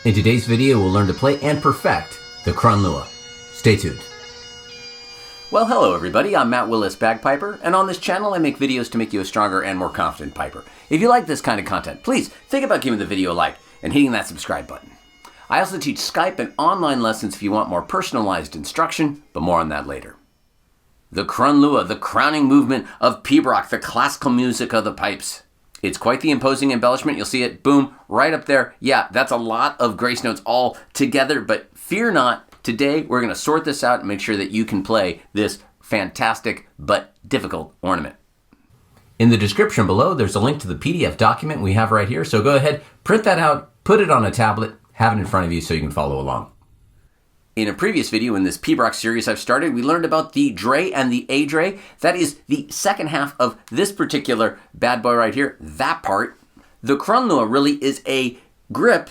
In today's video, we'll learn to play and perfect the Crunluath. Stay tuned. Well, hello everybody, I'm Matt Willis Bagpiper, and on this channel I make videos to make you a stronger and more confident piper. If you like this kind of content, please think about giving the video a like and hitting that subscribe button. I also teach Skype and online lessons if you want more personalized instruction, but more on that later. The Crunluath, the crowning movement of pibroch, the classical music of the pipes. It's quite the imposing embellishment. You'll see it, boom, right up there. Yeah, that's a lot of grace notes all together, but fear not. Today, we're going to sort this out and make sure that you can play this fantastic but difficult ornament. In the description below, there's a link to the PDF document we have right here. So go ahead, print that out, put it on a tablet, have it in front of you so you can follow along. In a previous video in this pibroch series I've started, we learned about the dray and the A dray. That is the second half of this particular bad boy right here, that part. The Crunluath really is a grip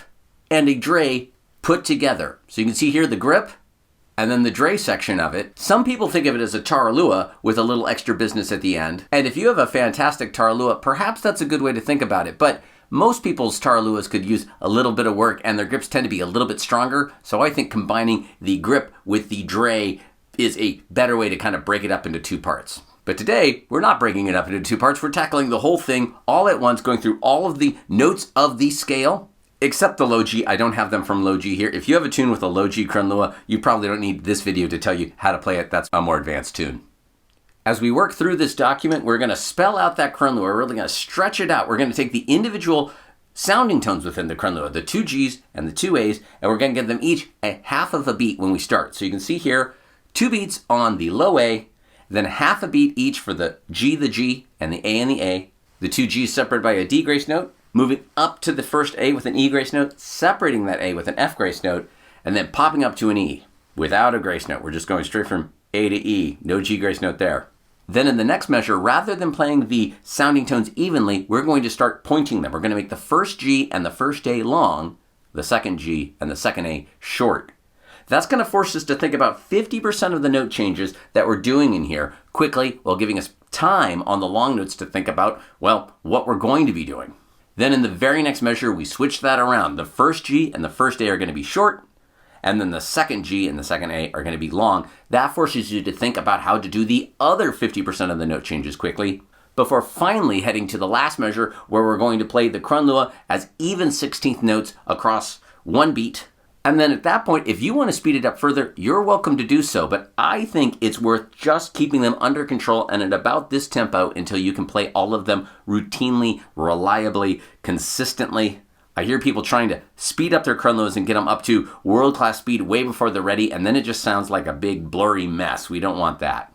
and a dray put together. So you can see here the grip and then the dray section of it. Some people think of it as a tarlua with a little extra business at the end. And if you have a fantastic tarlua, perhaps that's a good way to think about it. But most people's tarluas could use a little bit of work and their grips tend to be a little bit stronger. So I think combining the grip with the dray is a better way to kind of break it up into two parts. But today, we're not breaking it up into two parts. We're tackling the whole thing all at once, going through all of the notes of the scale. Except the low G, I don't have them from low G here. If you have a tune with a low G Crunluath, you probably don't need this video to tell you how to play it. That's a more advanced tune. As we work through this document, we're going to spell out that Crunluath. We're really going to stretch it out. We're going to take the individual sounding tones within the Crunluath, the two Gs and the two As, and we're going to give them each a half of a beat when we start. So you can see here, 2 beats on the low A, then half a beat each for the G, and the A and the A. The two Gs separated by a D grace note. Moving up to the first A with an E grace note, separating that A with an F grace note, and then popping up to an E without a grace note. We're just going straight from A to E, no G grace note there. Then in the next measure, rather than playing the sounding tones evenly, we're going to start pointing them. We're going to make the first G and the first A long, the second G and the second A short. That's going to force us to think about 50% of the note changes that we're doing in here quickly, while giving us time on the long notes to think about, well, what we're going to be doing. Then in the very next measure, we switch that around. The first G and the first A are going to be short, and then the second G and the second A are going to be long. That forces you to think about how to do the other 50% of the note changes quickly, before finally heading to the last measure, where we're going to play the Crunluath as even 16th notes across one beat. And then at that point, if you want to speed it up further, you're welcome to do so. But I think it's worth just keeping them under control and at about this tempo until you can play all of them routinely, reliably, consistently. I hear people trying to speed up their Crunluaths and get them up to world-class speed way before they're ready, and then it just sounds like a big blurry mess. We don't want that.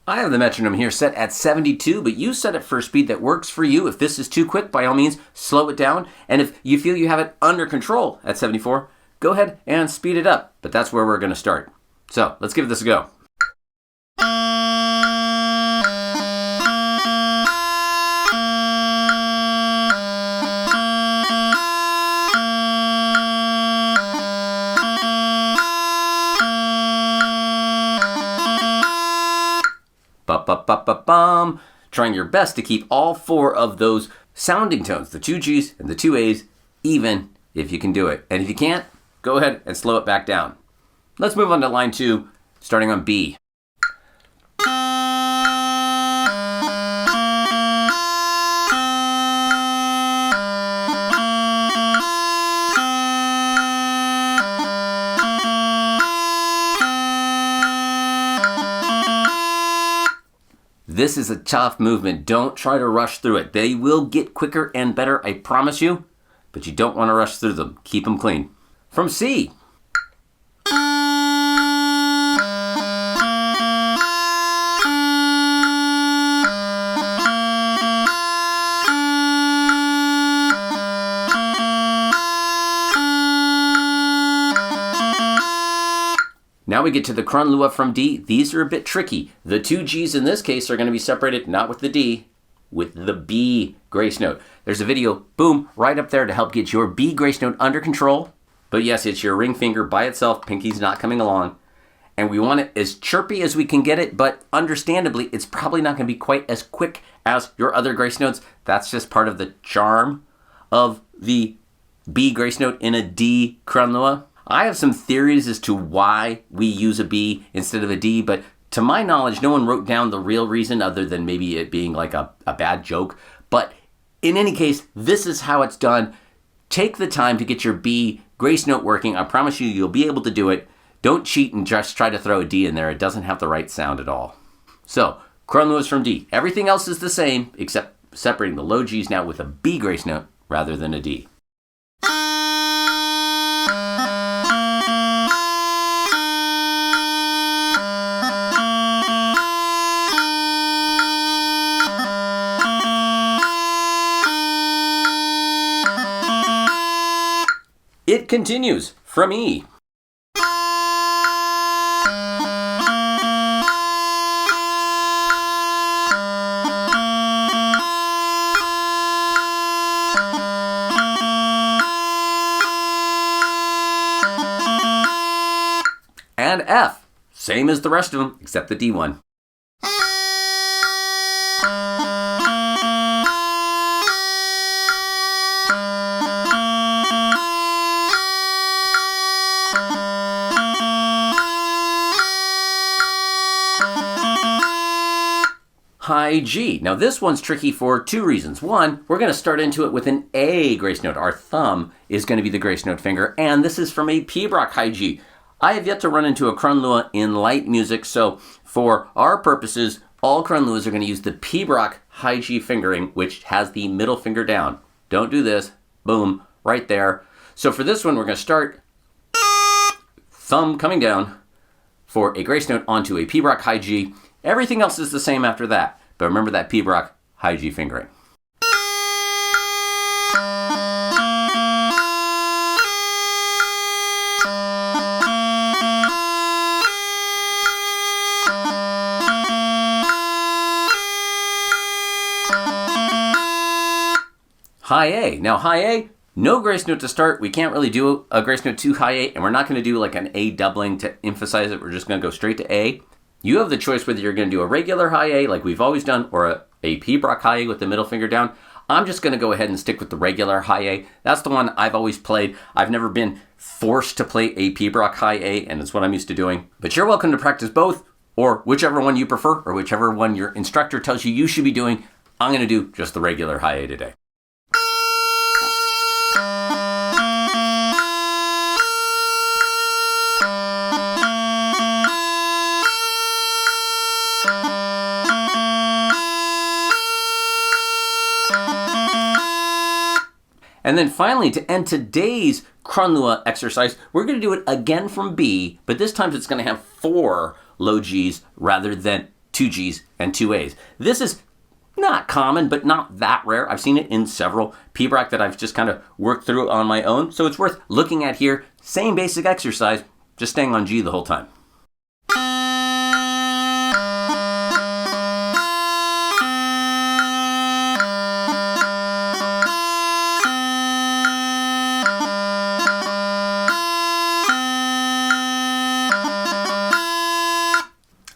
I have the metronome here set at 72, but you set it for a speed that works for you. If this is too quick, by all means, slow it down. And if you feel you have it under control at 74, go ahead and speed it up, but that's where we're going to start. So let's give this a go. Ba-ba-ba-ba-bum. Trying your best to keep all 4 of those sounding tones, the 2 Gs and the 2 As, even if you can do it. And if you can't, go ahead and slow it back down. Let's move on to line 2, starting on B. This is a tough movement. Don't try to rush through it. They will get quicker and better, I promise you, but you don't want to rush through them. Keep them clean. From C. Now we get to the Crunluath from D. These are a bit tricky. The 2 Gs in this case are going to be separated not with the D, with the B grace note. There's a video, boom, right up there to help get your B grace note under control. But yes, it's your ring finger by itself. Pinky's not coming along. And we want it as chirpy as we can get it, but understandably, it's probably not going to be quite as quick as your other grace notes. That's just part of the charm of the B grace note in a D Crunluath. I have some theories as to why we use a B instead of a D, but to my knowledge, no one wrote down the real reason other than maybe it being like a bad joke. But in any case, this is how it's done. Take the time to get your B grace note working. I promise you, you'll be able to do it. Don't cheat and just try to throw a D in there. It doesn't have the right sound at all. So, Crunluath from D. Everything else is the same, except separating the low Gs now with a B grace note rather than a D. It continues from E. And F. Same as the rest of them, except the D one. High G. Now this one's tricky for two reasons. One, we're going to start into it with an A grace note. Our thumb is going to be the grace note finger, and this is from a pibroch high G. I have yet to run into a Crunluath in light music, so for our purposes, all Crunluaths are going to use the pibroch high G fingering, which has the middle finger down. Don't do this. Boom, right there. So for this one, we're going to start thumb coming down for a grace note onto a pibroch high G. Everything else is the same after that, but remember that pibroch high G fingering. High A. Now high A, no grace note to start. We can't really do a grace note to high A, and we're not going to do like an A doubling to emphasize it. We're just going to go straight to A. You have the choice whether you're going to do a regular high A like we've always done or a pibroch high A with the middle finger down. I'm just going to go ahead and stick with the regular high A. That's the one I've always played. I've never been forced to play a pibroch high A, and it's what I'm used to doing. But you're welcome to practice both, or whichever one you prefer, or whichever one your instructor tells you should be doing. I'm going to do just the regular high A today. And then finally, to end today's Crunluath exercise, we're going to do it again from B, but this time it's going to have 4 low Gs rather than 2 Gs and 2 As. This is not common, but not that rare. I've seen it in several pibroch that I've just kind of worked through on my own, so it's worth looking at here. Same basic exercise, just staying on G the whole time.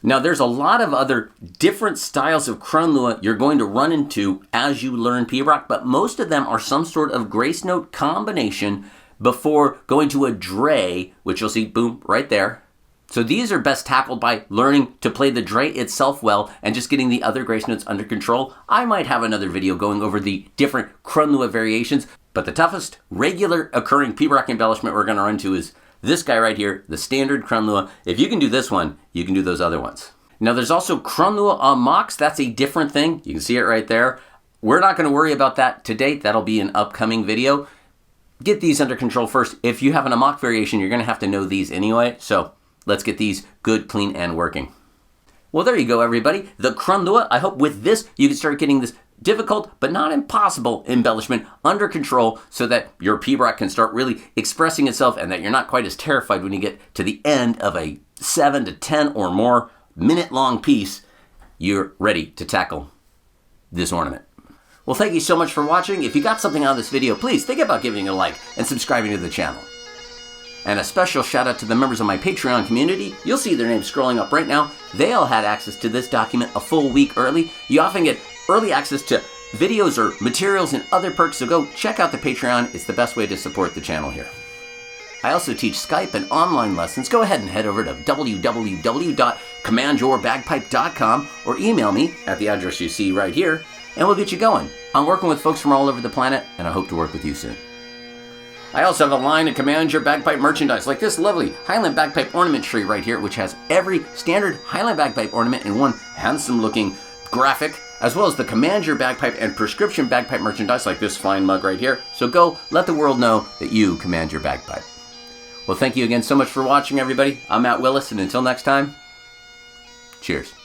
Now, there's a lot of other different styles of Crunluath you're going to run into as you learn pibroch, but most of them are some sort of grace note combination before going to a dre, which you'll see, boom, right there. So these are best tackled by learning to play the dre itself well and just getting the other grace notes under control. I might have another video going over the different Crunluath variations, but the toughest regular occurring pibroch embellishment we're going to run into is this guy right here, the standard Crunluath. If you can do this one, you can do those other ones. Now there's also Crunluath en mox. That's a different thing. You can see it right there. We're not going to worry about that today. That'll be an upcoming video. Get these under control first. If you have an en mox variation, you're going to have to know these anyway. So let's get these good, clean, and working. Well, there you go, everybody. The Crunluath. I hope with this, you can start getting this difficult but not impossible embellishment under control so that your pibroch can start really expressing itself and that you're not quite as terrified when you get to the end of a 7 to 10 or more minute long piece. You're ready to tackle this ornament. Well, thank you so much for watching. If you got something out of this video, please think about giving it a like and subscribing to the channel. And a special shout out to the members of my Patreon community. You'll see their names scrolling up right now. They all had access to this document a full week early. You often get early access to videos or materials and other perks, so go check out the Patreon. It's the best way to support the channel here. I also teach Skype and online lessons. Go ahead and head over to www.commandyourbagpipe.com or email me at the address you see right here, and we'll get you going. I'm working with folks from all over the planet, and I hope to work with you soon. I also have a line of Command Your Bagpipe merchandise, like this lovely Highland Bagpipe ornament tree right here, which has every standard Highland Bagpipe ornament in one handsome-looking graphic, as well as the Command Your Bagpipe and prescription bagpipe merchandise, like this fine mug right here. So go let the world know that you command your bagpipe. Well, thank you again so much for watching, everybody. I'm Matt Willis, and until next time, cheers.